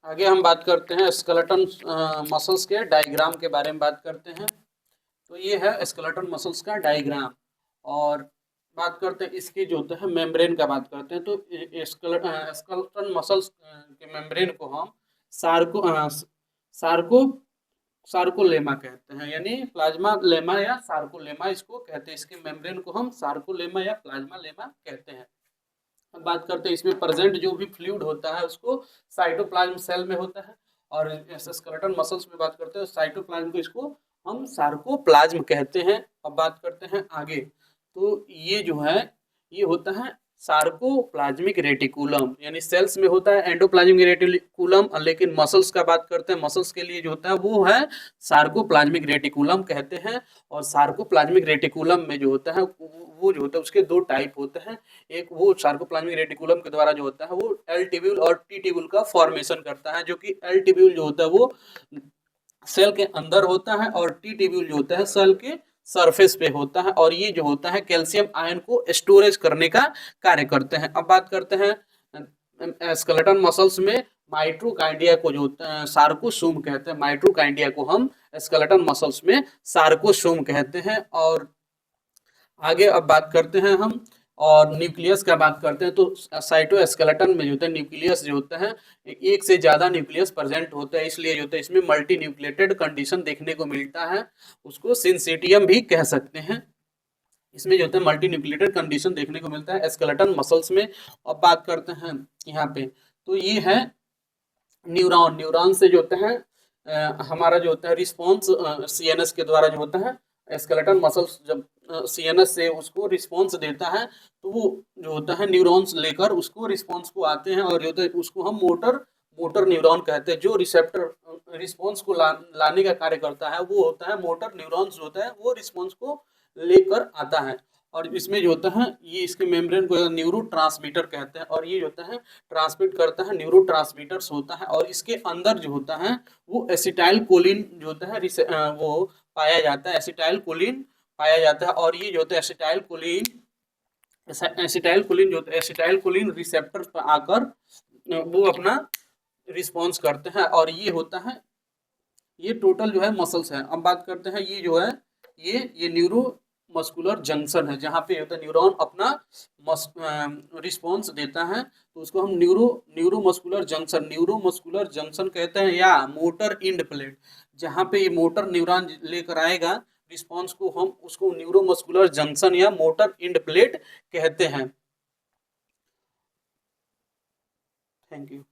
आगे हम बात करते हैं स्केलेटन मसल्स के डायग्राम के बारे में बात करते हैं। तो ये है स्केलेटन मसल्स का डायग्राम। और बात करते हैं इसकी जो होता है मेम्ब्रेन का बात करते हैं। तो स्केलेटन मसल्स के मेम्ब्रेन को हम सार्को सार्को सार्कोलेमा कहते हैं, यानी प्लाज्मा लेमा या सार्कोलेमा इसको कहते हैं। इसके मेम्ब्रेन को हम सार्कोलेमा या प्लाज्मा लेमा कहते हैं। अब बात करते हैं इसमें प्रेजेंट जो भी फ्लूइड होता है उसको साइटोप्लाज्म सेल में होता है। और स्केलेटन मसल्स में बात करते हैं साइटोप्लाज्म को इसको हम सार्कोप्लाज्म कहते हैं। अब बात करते हैं आगे। तो ये जो है ये होता है सार्कोप्लाज्मिक रेटिकुलम, यानी सेल्स में होता है एंडोप्लाज्मिक रेटिकुलम, लेकिन मसल्स का बात करते हैं मसल्स के लिए जो होता है वो है सार्कोप्लाज्मिक रेटिकुलम कहते हैं। और सार्कोप्लाज्मिक रेटिकुलम में जो होता है वो जो होता है उसके दो टाइप होते हैं। एक वो सार्कोप्लाज्मिक रेटिकुलम के द्वारा जो होता है वो एल टिब्यूल और टी टिब्यूल का फॉर्मेशन करता है, जो कि एल टिब्यूल जो होता है वो सेल के अंदर होता है और टी टिब्यूल जो होता है सेल के सरफेस पे होता है। और ये जो होता है कैल्शियम आयन को स्टोरेज करने का कार्य करते हैं। अब बात करते हैं स्केलेटन मसल्स में माइट्रोकाइंडिया को जो सार्कोसोम कहते हैं। माइट्रोकाइंडिया को हम स्केलेटन मसल्स में सार्कोसोम कहते हैं। और आगे अब बात करते हैं हम और न्यूक्लियस का बात करते हैं। तो साइटोस्केलेटन में जो होता है न्यूक्लियस जो होता है एक से ज़्यादा न्यूक्लियस प्रेजेंट होता है, इसलिए जो होता है इसमें मल्टी न्यूक्लिएटेड कंडीशन देखने को मिलता है। उसको सिंसिटियम भी कह सकते हैं। इसमें जो होता है मल्टी न्यूक्लिएटेड कंडीशन देखने को मिलता है स्केलेटन मसल्स में। अब बात करते हैं यहाँ पे। तो ये है न्यूरॉन। न्यूरॉन से जो होता है हमारा जो होता है रिस्पॉन्स सीएनएस के द्वारा जो होता है स्केलेटन मसल्स जब सीएनएस से उसको रिस्पॉन्स देता है तो वो जो होता है न्यूरॉन्स लेकर उसको रिस्पॉन्स को आते हैं। और जो होता है उसको हम मोटर मोटर न्यूरॉन कहते हैं। जो रिसेप्टर रिस्पॉन्स को लाने का कार्य करता है वो होता है मोटर न्यूरॉन्स जो होता है वो रिस्पॉन्स को लेकर आता है। और इसमें जो होता है ये इसके मेम्ब्रेन को न्यूरो ट्रांसमीटर कहते हैं। और ये जो होता है ट्रांसमिट करता है न्यूरो ट्रांसमीटर्स होता है। और इसके अंदर जो होता है वो एसिटाइल कोलिन जो होता है वो पाया जाता है। एसिटाइल कोलिन पाया जाता है। और ये जो होता है एसिटाइल कोलिन जो होता है एसिटाइल कोलिन रिसेप्टर पर आकर वो अपना रिस्पॉन्स करते हैं। और ये होता है ये टोटल जो है मसल्स है। अब बात करते हैं ये जो है ये न्यूरो मस्कुलर जंक्शन है, जहाँ पे होता है न्यूरॉन अपना रिस्पॉन्स देता है तो उसको हम न्यूरो मस्कुलर जंक्शन कहते हैं, या मोटर इंड प्लेट। जहाँ पे ये मोटर न्यूरॉन लेकर आएगा रिस्पॉन्स को हम उसको न्यूरो मस्कुलर जंक्शन या मोटर इंड प्लेट कहते हैं। Thank you.